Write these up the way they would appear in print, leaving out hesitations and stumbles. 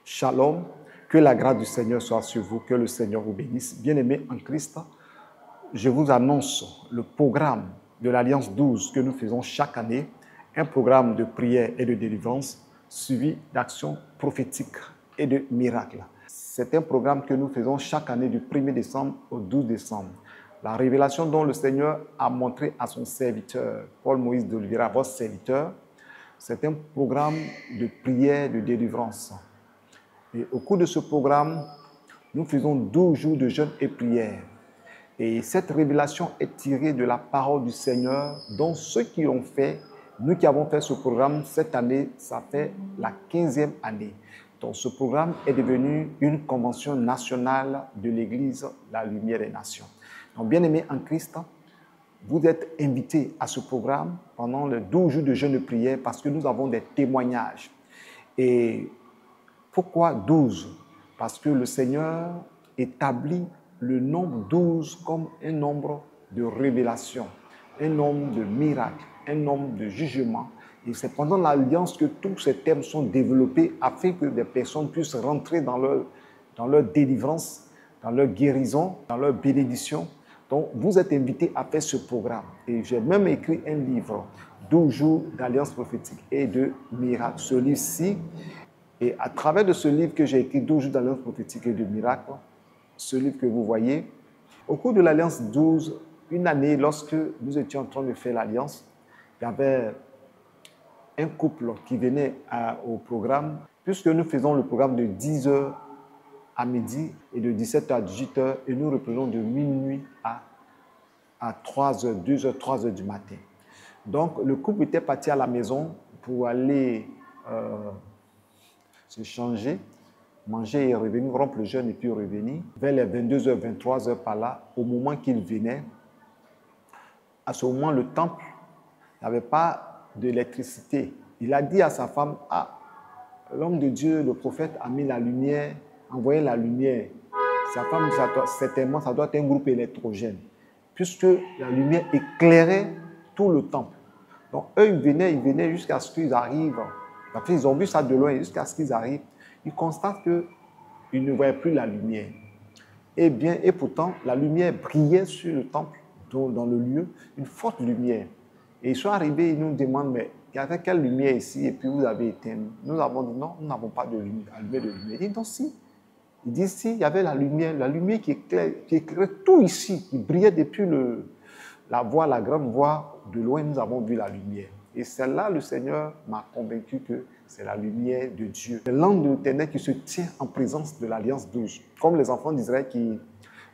Shalom, que la grâce du Seigneur soit sur vous, que le Seigneur vous bénisse. Bien-aimés en Christ, je vous annonce le programme de l'Alliance 12 que nous faisons chaque année, un programme de prière et de délivrance suivi d'actions prophétiques et de miracles. C'est un programme que nous faisons chaque année du 1er décembre au 12 décembre. La révélation dont le Seigneur a montré à son serviteur, Paul Moïse d'Oliveira, votre serviteur, c'est un programme de prière, de délivrance. Et au cours de ce programme, nous faisons 12 jours de jeûne et prière. Et cette révélation est tirée de la parole du Seigneur, dont ceux qui l'ont fait, nous qui avons fait ce programme cette année, ça fait la 15e année. Donc ce programme est devenu une convention nationale de l'Église, la lumière des nations. Donc bien-aimés en Christ, vous êtes invités à ce programme pendant les 12 jours de jeûne et prière parce que nous avons des témoignages. Et pourquoi 12? Parce que le Seigneur établit le nombre 12 comme un nombre de révélation, un nombre de miracles, un nombre de jugements. Et c'est pendant l'Alliance que tous ces thèmes sont développés afin que des personnes puissent rentrer dans leur délivrance, dans leur guérison, dans leur bénédiction. Donc, vous êtes invités à faire ce programme. Et j'ai même écrit un livre, 12 jours d'Alliance prophétique et de miracles. Ce livre-ci, et à travers de ce livre que j'ai écrit, 12 jours d'Alliance prophétique et de miracles, ce livre que vous voyez, au cours de l'Alliance 12, une année, lorsque nous étions en train de faire l'Alliance, il y avait un couple qui venait au programme, puisque nous faisons le programme de 10h à midi et de 17h à 18h, et nous reprenons de minuit à 3h, 2h, 3h du matin. Donc, le couple était parti à la maison pour aller se changer, manger et revenir, rompre le jeûne et puis revenir. Vers les 22h, 23h par là, au moment qu'il venait, à ce moment, le temple n'avait pas d'électricité. Il a dit à sa femme, « Ah, l'homme de Dieu, le prophète, a mis la lumière, envoyé la lumière. » Sa femme dit, certainement, ça doit être un groupe électrogène, puisque la lumière éclairait tout le temple. Donc, eux, ils venaient jusqu'à ce qu'ils arrivent. Après, ils ont vu ça de loin, jusqu'à ce qu'ils arrivent. Ils constatent qu'ils ne voyaient plus la lumière. Et pourtant, la lumière brillait sur le temple, dans le lieu, une forte lumière. Et ils sont arrivés, ils nous demandent, mais il y avait quelle lumière ici? Et puis vous avez éteint. Nous avons dit, non, nous n'avons pas de lumière, de lumière. Ils disent, non, si. Ils disent, si, il y avait la lumière qui éclairait tout ici, qui brillait depuis la grande voie de loin, nous avons vu la lumière. Et celle-là, le Seigneur m'a convaincu que c'est la lumière de Dieu. C'est l'ange de l'Éternel qui se tient en présence de l'Alliance 12. Comme les enfants d'Israël qui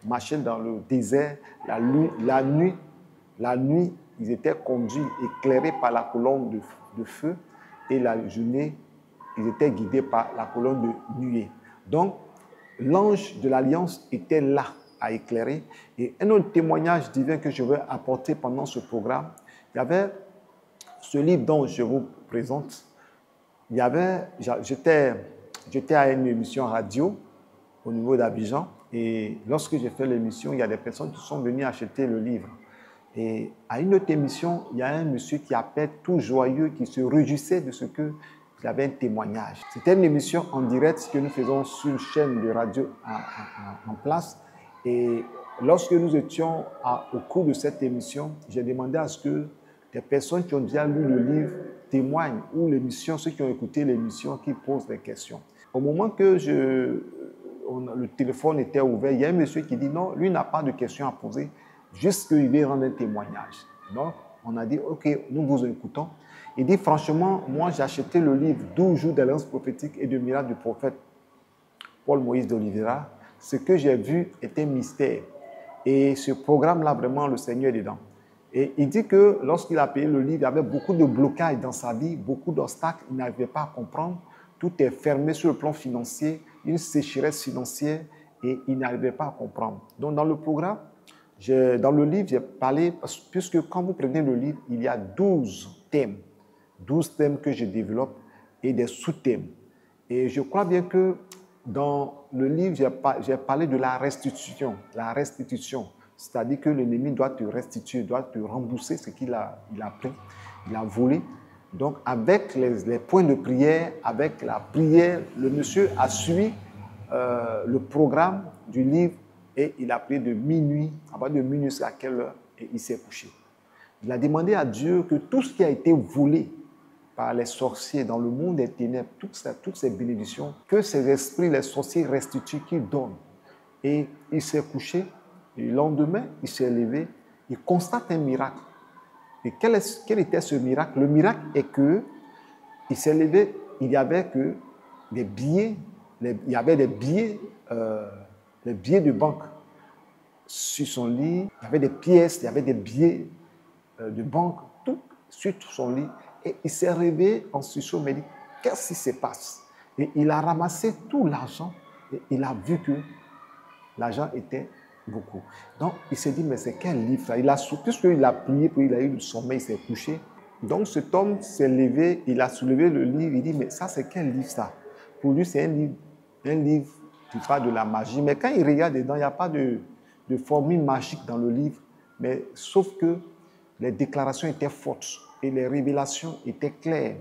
marchaient dans le désert, la nuit, ils étaient conduits, éclairés par la colonne de feu, et la journée, ils étaient guidés par la colonne de nuée. Donc, l'ange de l'Alliance était là à éclairer. Et un autre témoignage divin que je veux apporter pendant ce programme, il y avait ce livre dont je vous présente. J'étais à une émission radio au niveau d'Abidjan, et lorsque j'ai fait l'émission, il y a des personnes qui sont venues acheter le livre. Et à une autre émission, il y a un monsieur qui appelle tout joyeux, qui se réjouissait de ce qu'il avait un témoignage. C'était une émission en direct que nous faisons sur une chaîne de radio en place. Et lorsque nous étions au cours de cette émission, j'ai demandé à ce que des personnes qui ont déjà lu le livre témoignent, ou l'émission, ceux qui ont écouté l'émission, qui posent des questions. Au moment que le téléphone était ouvert, il y a un monsieur qui dit non, lui n'a pas de questions à poser, juste qu'il veut rendre un témoignage. Donc, on a dit, ok, nous vous écoutons. Il dit, franchement, moi j'ai acheté le livre 12 jours d'Alliance prophétique et de miracles du prophète Paul Moïse d'Oliveira. Ce que j'ai vu est un mystère. Et ce programme-là, vraiment, le Seigneur est dedans. Et il dit que lorsqu'il a payé le livre, il y avait beaucoup de blocages dans sa vie, beaucoup d'obstacles, il n'arrivait pas à comprendre. Tout est fermé sur le plan financier, une sécheresse financière, et il n'arrivait pas à comprendre. Donc, dans le programme, dans le livre, j'ai parlé, puisque quand vous prenez le livre, il y a 12 thèmes que je développe et des sous-thèmes. Et je crois bien que dans le livre, j'ai parlé de la restitution. La restitution, c'est-à-dire que l'ennemi doit te restituer, doit te rembourser ce qu'il a pris, il a volé. Donc, avec les points de prière, avec la prière, le monsieur a suivi le programme du livre et il a prié de minuit, à partir de minuit jusqu'à quelle heure, et il s'est couché. Il a demandé à Dieu que tout ce qui a été volé par les sorciers dans le monde des ténèbres, toutes ces bénédictions, que ces esprits, les sorciers restituent, qu'ils donnent. Et il s'est couché, et le lendemain, il s'est levé, il constate un miracle. Et quel était ce miracle? Le miracle est que il s'est levé, il n'y avait que des billets, il y avait des billets de banque sur son lit, il y avait des pièces, il y avait des billets de banque, tout sur son lit. Et il s'est réveillé en sursaut, mais il dit, qu'est-ce qui se passe? Et il a ramassé tout l'argent et il a vu que l'argent était beaucoup. Donc, il s'est dit, mais c'est quel livre ça? Puisqu'il a prié, puis il a eu le sommeil, il s'est couché. Donc, cet homme s'est levé, il a soulevé le livre, il dit, mais ça, c'est quel livre ça? Pour lui, c'est un livre qui parle de la magie. Mais quand il regarde dedans, il n'y a pas de formule magique dans le livre, mais sauf que les déclarations étaient fortes et les révélations étaient claires.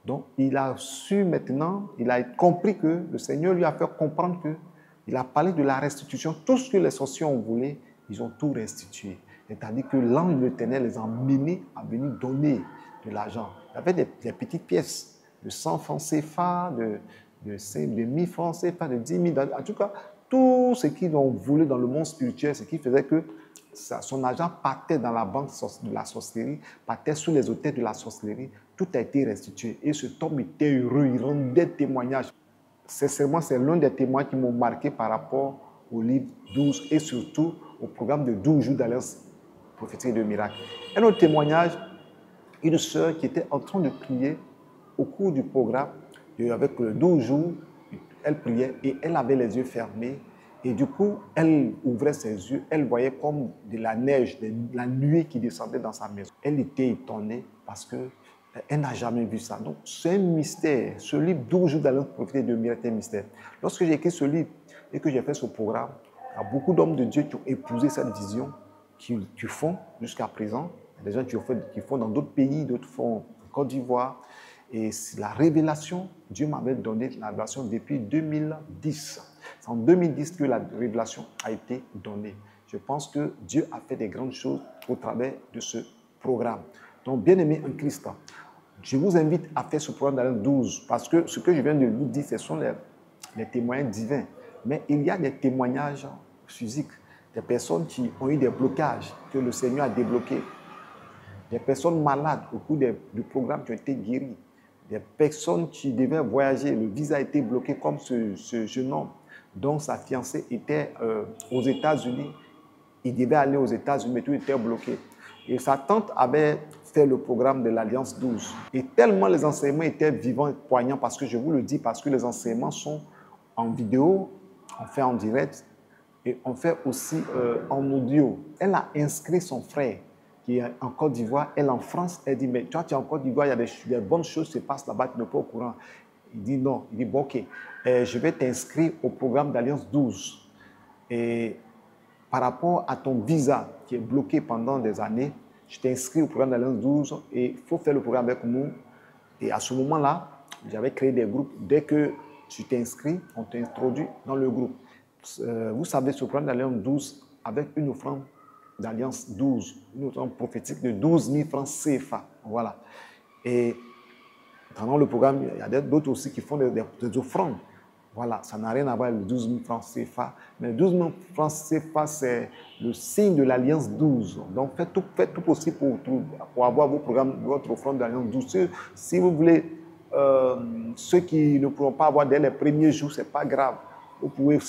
Donc, il a su maintenant, il a compris que le Seigneur lui a fait comprendre que il a parlé de la restitution. Tout ce que les sorciers ont voulu, ils ont tout restitué. C'est-à-dire que l'ange de l'Éternel les a emmenés à venir donner de l'argent. Il y avait des petites pièces de 100 francs CFA, de 1000 francs CFA, de 10 000. En tout cas, tout ce qu'ils ont voulu dans le monde spirituel, ce qui faisait que son argent partait dans la banque de la sorcellerie, partait sous les autels de la sorcellerie. Tout a été restitué. Et cet homme était heureux, il rendait témoignage. Sincèrement, c'est l'un des témoins qui m'ont marqué par rapport au livre 12 et surtout au programme de 12 jours d'alliance prophétique de miracle. Un autre témoignage, une sœur qui était en train de prier au cours du programme, avec 12 jours, elle priait et elle avait les yeux fermés. Et du coup, elle ouvrait ses yeux, elle voyait comme de la neige, de la nuée qui descendait dans sa maison. Elle était étonnée parce qu'elle n'a jamais vu ça. Donc, c'est un mystère. Ce livre, 12 jours d'alliance prophétique de miracle, est un mystère. Lorsque j'ai écrit ce livre et que j'ai fait ce programme, il y a beaucoup d'hommes de Dieu qui ont épousé cette vision, qui font jusqu'à présent. Il y a des gens qui font dans d'autres pays, d'autres font en Côte d'Ivoire. Et la révélation, Dieu m'avait donné la révélation depuis 2010. C'est en 2010 que la révélation a été donnée. Je pense que Dieu a fait des grandes choses au travers de ce programme. Donc, bien-aimés en Christ, je vous invite à faire ce programme dans le 12 parce que ce que je viens de vous dire, ce sont les témoignages divins. Mais il y a des témoignages physiques, des personnes qui ont eu des blocages que le Seigneur a débloqués, des personnes malades au cours du programme qui ont été guéries, des personnes qui devaient voyager, le visa a été bloqué comme ce jeune homme dont sa fiancée était aux États-Unis. Il devait aller aux États-Unis, mais tout était bloqué. Et sa tante avait fait le programme de l'Alliance 12. Et tellement les enseignements étaient vivants et poignants, parce que je vous le dis, parce que les enseignements sont en vidéo, on fait en direct, et on fait aussi en audio. Elle a inscrit son frère qui est en Côte d'Ivoire, elle en France. Elle dit, mais toi, tu es en Côte d'Ivoire, il y a des bonnes choses qui se passent là-bas, tu n'es pas au courant. Il dit non. Il dit, bon, ok, je vais t'inscrire au programme d'Alliance 12. Et par rapport à ton visa qui est bloqué pendant des années, je t'inscris au programme d'Alliance 12 et il faut faire le programme avec nous. Et à ce moment-là, j'avais créé des groupes. Dès que tu t'inscris, on t'introduit dans le groupe. Vous savez, ce programme d'Alliance 12 avec une offrande d'Alliance 12, une offrande prophétique de 12 000 francs CFA. Voilà. Et pendant le programme, il y a d'autres aussi qui font des offrandes. Voilà, ça n'a rien à voir avec les 12 000 francs CFA. Mais 12 000 francs CFA, c'est le signe de l'Alliance 12. Donc, faites tout possible pour avoir vos programmes, votre offrande d'Alliance 12. Si vous voulez, ceux qui ne pourront pas avoir dès les premiers jours, ce n'est pas grave. Vous pouvez vous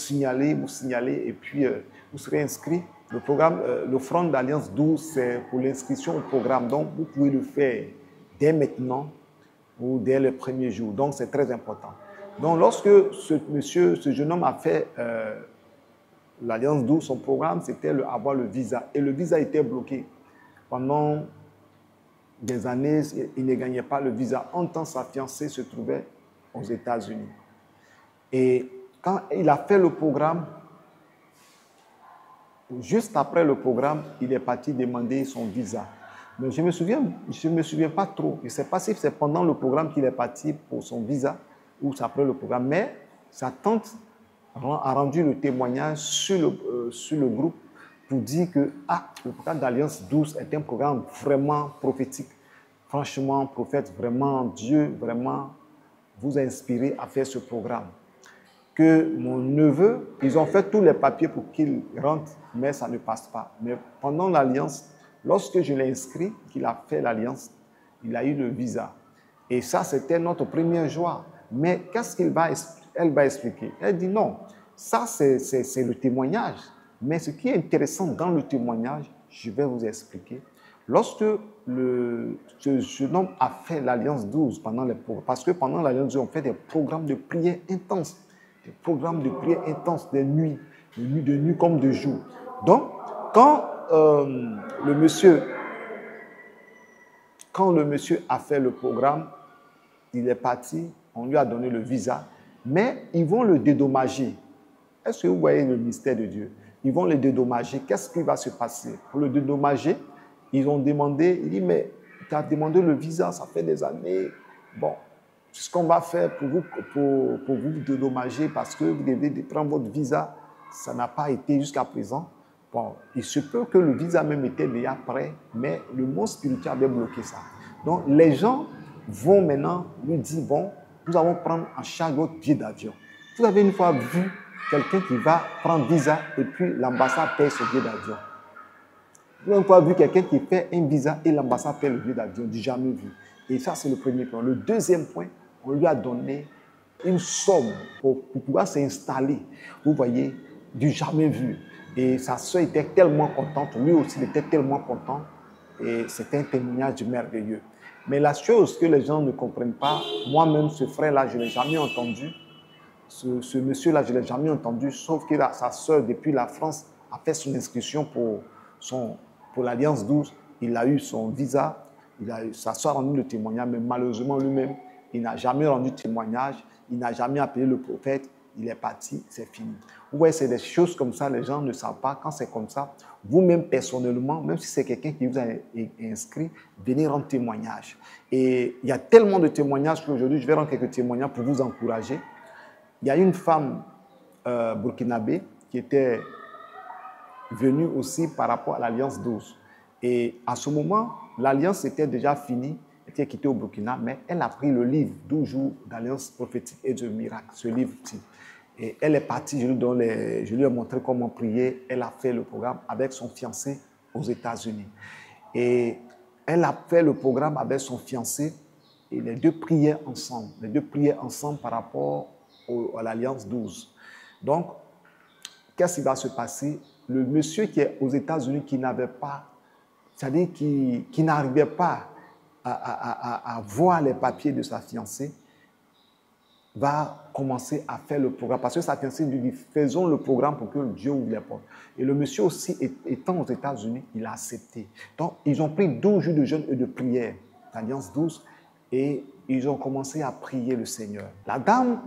signaler et puis vous serez inscrit. Le programme, l'offrande d'Alliance 12, c'est pour l'inscription au programme. Donc, vous pouvez le faire dès maintenant ou dès le premier jour. Donc, c'est très important. Donc, lorsque ce jeune homme a fait l'Alliance 12, son programme, c'était avoir le visa. Et le visa était bloqué. Pendant des années, il ne gagnait pas le visa. En temps, sa fiancée se trouvait aux États-Unis. Et quand il a fait le programme, juste après le programme, il est parti demander son visa. Mais je me souviens pas trop. Je ne sais pas si c'est pendant le programme qu'il est parti pour son visa ou c'est après le programme. Mais sa tante a rendu le témoignage sur le groupe pour dire que le programme d'Alliance 12 est un programme vraiment prophétique. Franchement, prophète, vraiment, Dieu vraiment vous a inspiré à faire ce programme. Que mon neveu, ils ont fait tous les papiers pour qu'il rentre, mais ça ne passe pas. Mais pendant l'Alliance, lorsque je l'ai inscrit, qu'il a fait l'Alliance, il a eu le visa. Et ça, c'était notre première joie. Mais qu'est-ce elle va expliquer? Elle dit non, ça c'est le témoignage. Mais ce qui est intéressant dans le témoignage, je vais vous expliquer. Lorsque ce jeune homme a fait l'Alliance 12, parce que pendant l'Alliance 12, on fait des programmes de prière intenses, des programmes de prière intenses, des nuits, de nuit comme de jour. Donc, quand le monsieur a fait le programme, il est parti, on lui a donné le visa, mais ils vont le dédommager. Est-ce que vous voyez le mystère de Dieu? Ils vont le dédommager. Qu'est-ce qui va se passer? Pour le dédommager, ils ont demandé, il dit, mais tu as demandé le visa, ça fait des années. Bon, ce qu'on va faire pour vous dédommager parce que vous devez prendre votre visa, ça n'a pas été jusqu'à présent. Bon, il se peut que le visa même était déjà prêt, mais le monde spirituel avait bloqué ça. Donc, les gens vont maintenant lui dire, bon, nous allons prendre en charge votre billet d'avion. Vous avez une fois vu quelqu'un qui va prendre visa et puis l'ambassade paye son billet d'avion. Vous avez une fois vu quelqu'un qui fait un visa et l'ambassade paye le billet d'avion, du jamais vu. Et ça, c'est le premier point. Le deuxième point, on lui a donné une somme pour pouvoir s'installer. Vous voyez, du jamais vu. Et sa soeur était tellement contente, lui aussi il était tellement content. Et c'était un témoignage merveilleux. Mais la chose que les gens ne comprennent pas, moi-même, ce frère-là, je ne l'ai jamais entendu. Ce monsieur-là, je ne l'ai jamais entendu, sauf que sa soeur, depuis la France, a fait son inscription pour l'Alliance 12. Il a eu son visa, sa soeur a rendu le témoignage, mais malheureusement, lui-même, il n'a jamais rendu témoignage, il n'a jamais appelé le prophète, il est parti, c'est fini. Vous voyez, c'est des choses comme ça, les gens ne savent pas. Quand c'est comme ça, vous-même personnellement, même si c'est quelqu'un qui vous a inscrit, venez rendre témoignage. Et il y a tellement de témoignages qu'aujourd'hui, je vais rendre quelques témoignages pour vous encourager. Il y a une femme burkinabé qui était venue aussi par rapport à l'Alliance 12. Et à ce moment, l'Alliance était déjà finie, elle était quittée au Burkina, mais elle a pris le livre 12 jours d'Alliance prophétique et de miracle, ce livre-ci. Et elle est partie, je lui ai montré comment prier. Elle a fait le programme avec son fiancé aux États-Unis. Et elle a fait le programme avec son fiancé et les deux priaient ensemble. Les deux priaient ensemble par rapport à l'Alliance 12. Donc, qu'est-ce qui va se passer? Le monsieur qui est aux États-Unis, qui n'avait pas, c'est-à-dire qui n'arrivait pas à voir les papiers de sa fiancée, va commencer à faire le programme. Parce que sa fiancée lui dit, faisons le programme pour que Dieu ouvre les portes. Et le monsieur aussi, étant aux États-Unis, il a accepté. Donc, ils ont pris 12 jours de jeûne et de prière, l'Alliance 12, et ils ont commencé à prier le Seigneur. La dame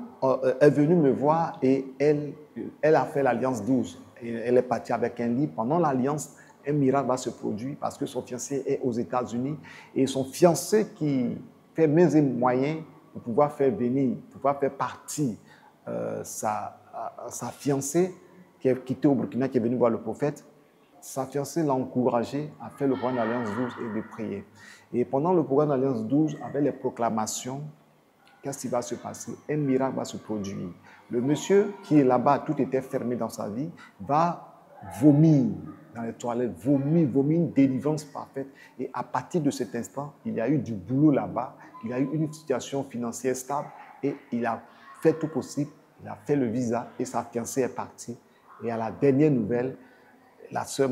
est venue me voir et elle a fait l'Alliance 12. Et elle est partie avec un livre. Pendant l'Alliance, un miracle va se produire parce que son fiancé est aux États-Unis et son fiancé qui fait mains et moyens pour pouvoir faire venir, pour pouvoir faire partie sa fiancée qui est quittée au Burkina, qui est venue voir le prophète. Sa fiancée l'a encouragé à faire le programme d'Alliance 12 et de prier. Et pendant le programme d'Alliance 12, avec les proclamations, qu'est-ce qui va se passer? Un miracle va se produire. Le monsieur qui est là-bas, tout était fermé dans sa vie, va vomir dans les toilettes, vomir une délivrance parfaite. Et à partir de cet instant, il y a eu du boulot là-bas, il a eu une situation financière stable et il a fait tout possible. Il a fait le visa et sa fiancée est partie. Et à la dernière nouvelle, la sœur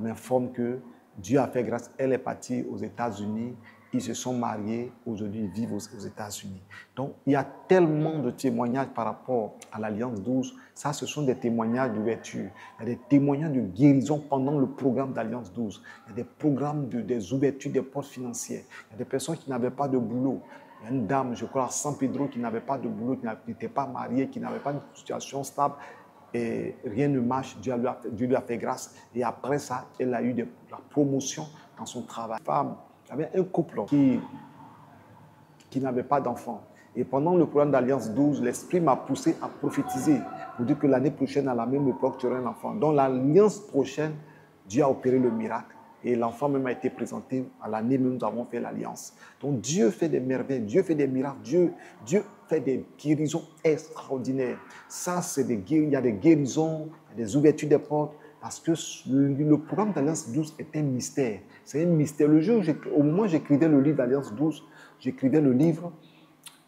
m'informe que Dieu a fait grâce. Elle est partie aux États-Unis. Ils se sont mariés. Aujourd'hui, ils vivent aux États-Unis. Donc, il y a tellement de témoignages par rapport à l'Alliance 12. Ça, ce sont des témoignages d'ouverture. Il y a des témoignages de guérison pendant le programme d'Alliance 12. Il y a des programmes des ouvertures des portes financières. Il y a des personnes qui n'avaient pas de boulot. Il y a une dame, je crois, à San Pedro, qui n'avait pas de boulot, qui n'était pas mariée, qui n'avait pas une situation stable. et rien ne marche. Dieu lui a fait grâce. Et après ça, elle a eu la promotion dans son travail. Il y avait un couple qui n'avait pas d'enfant. Et pendant le programme d'Alliance 12, l'Esprit m'a poussé à prophétiser pour dire que l'année prochaine, à la même époque, tu auras un enfant. Dans l'Alliance prochaine, Dieu a opéré le miracle. Et l'enfant même a été présenté à l'année même, nous avons fait l'Alliance. Donc Dieu fait des merveilles, Dieu fait des miracles, Dieu fait des guérisons extraordinaires. Ça, il y a des guérisons, il y a des ouvertures des portes, parce que le programme d'Alliance 12 est un mystère. C'est un mystère. Au moment où j'écrivais le livre d'Alliance 12, j'écrivais le livre,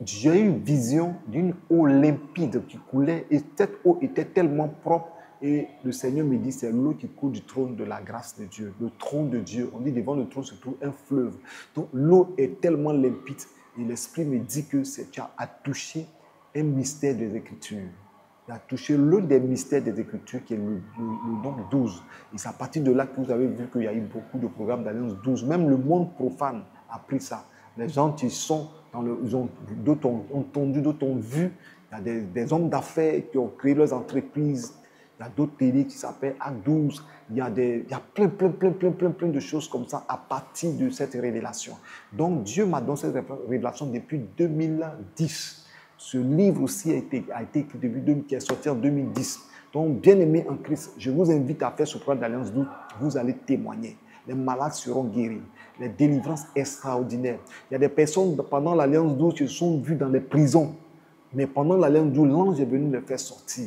j'ai eu une vision d'une eau limpide qui coulait et cette eau était tellement propre et le Seigneur me dit c'est l'eau qui coule du trône de la grâce de Dieu. Le trône de Dieu, on dit devant le trône se trouve un fleuve. Donc l'eau est tellement limpide et l'Esprit me dit que tu as touché un mystère des Écritures. Il a touché l'un des mystères des Écritures qui est le nombre 12. Et c'est à partir de là que vous avez vu qu'il y a eu beaucoup de programmes d'Alliance 12. Même le monde profane a pris ça. Les gens qui sont d'autres ont entendu, d'autres ont vu. Il y a des hommes d'affaires qui ont créé leurs entreprises. Il y a d'autres télés qui s'appellent A12. Il y a plein de choses comme ça à partir de cette révélation. Donc Dieu m'a donné cette révélation depuis 2010. Ce livre aussi a été écrit qui est sorti en 2010. Donc, bien-aimés en Christ, je vous invite à faire ce programme d'Alliance 12. Vous allez témoigner. Les malades seront guéris. Les délivrances extraordinaires. Il y a des personnes, pendant l'Alliance 12, qui se sont vues dans les prisons. Mais pendant l'Alliance 12, l'ange est venu les faire sortir.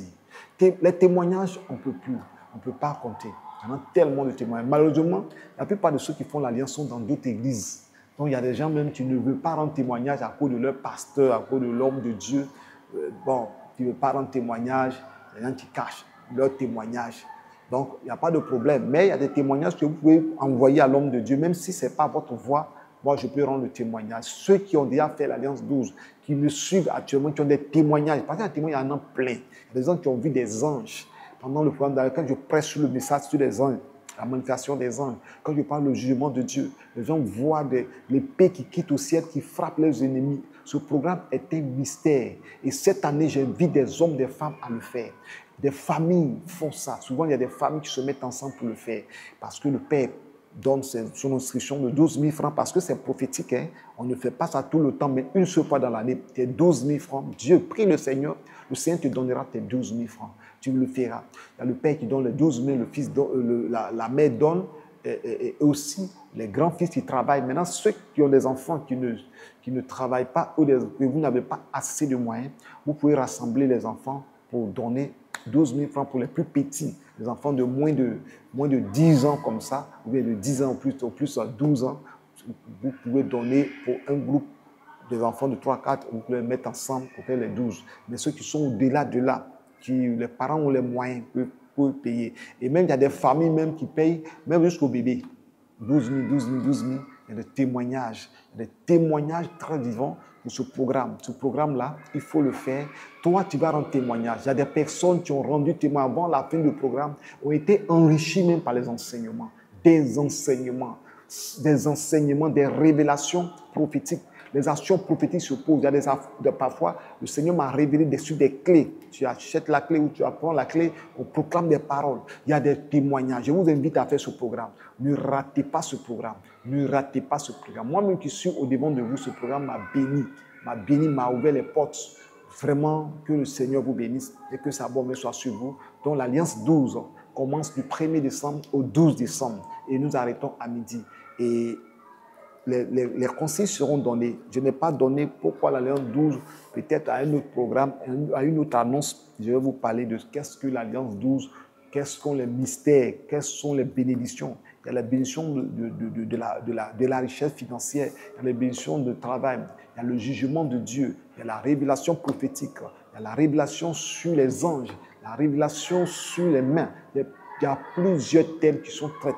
Les témoignages, on ne peut plus. On ne peut pas compter. Il y en a tellement de témoignages. Malheureusement, la plupart de ceux qui font l'Alliance sont dans d'autres églises. Donc, il y a des gens même qui ne veulent pas rendre témoignage à cause de leur pasteur, à cause de l'homme de Dieu. Qui ne veulent pas rendre témoignage. Il y a des gens qui cachent leur témoignage. Donc, il n'y a pas de problème. Mais il y a des témoignages que vous pouvez envoyer à l'homme de Dieu, même si ce n'est pas votre voix. Moi, je peux rendre le témoignage. Ceux qui ont déjà fait l'Alliance 12, qui me suivent actuellement, qui ont des témoignages, parce qu'il y a des témoignages, il y en a plein. Il y a des gens qui ont vu des anges. Pendant le programme, quand je prêche sur le message sur les anges, la manifestation des anges, quand je parle du jugement de Dieu, les gens voient l'épée qui quitte au ciel, qui frappe leurs ennemis. Ce programme est un mystère. Et cette année, j'invite des hommes, des femmes à le faire. Des familles font ça. Souvent, il y a des familles qui se mettent ensemble pour le faire. Parce que le Père donne son instruction de 12 000 francs, parce que c'est prophétique. Hein? On ne fait pas ça tout le temps, mais une seule fois dans l'année, tes 12 000 francs. Dieu, prie le Seigneur te donnera tes 12 000 francs. Tu le feras. Il y a le Père qui donne les 12 000, le Fils la mère donne, et aussi les grands-fils qui travaillent. Maintenant, ceux qui ont des enfants qui ne travaillent pas, ou que vous n'avez pas assez de moyens, vous pouvez rassembler les enfants pour donner 12 000 francs pour les plus petits, les enfants de moins de 10 ans comme ça, ou bien de 10 ans au plus à 12 ans. Vous pouvez donner pour un groupe des enfants de 3-4, vous pouvez les mettre ensemble pour faire les 12. Mais ceux qui sont au-delà de là, les parents ont les moyens, peuvent payer. Et même, il y a des familles même qui payent, même jusqu'au bébé. 12 000. Il y a des témoignages. Il y a des témoignages très vivants pour ce programme. Ce programme-là, il faut le faire. Toi, tu vas rendre témoignage. Il y a des personnes qui ont rendu témoignage avant la fin du programme, ont été enrichies même par les enseignements. Des enseignements, des révélations prophétiques. Les actions prophétiques se posent. Il y a parfois, le Seigneur m'a révélé sur des clés. Tu achètes la clé ou tu apprends la clé, on proclame des paroles. Il y a des témoignages. Je vous invite à faire ce programme. Ne ratez pas ce programme. Ne ratez pas ce programme. Moi-même qui suis au-devant de vous, ce programme m'a béni, m'a ouvert les portes. Vraiment, que le Seigneur vous bénisse et que sa bonne main soit sur vous. Donc, l'Alliance 12 commence du 1er décembre au 12 décembre et nous arrêtons à midi. Et les conseils seront donnés. Je n'ai pas donné pourquoi l'Alliance 12, peut-être à un autre programme, à une autre annonce. Je vais vous parler de qu'est-ce que l'Alliance 12, quels sont les mystères, quelles sont les bénédictions. Il y a la bénédiction de la richesse financière, il y a les bénédictions de travail, il y a le jugement de Dieu, il y a la révélation prophétique, il y a la révélation sur les anges, la révélation sur les mains. Il y a plusieurs thèmes qui sont traités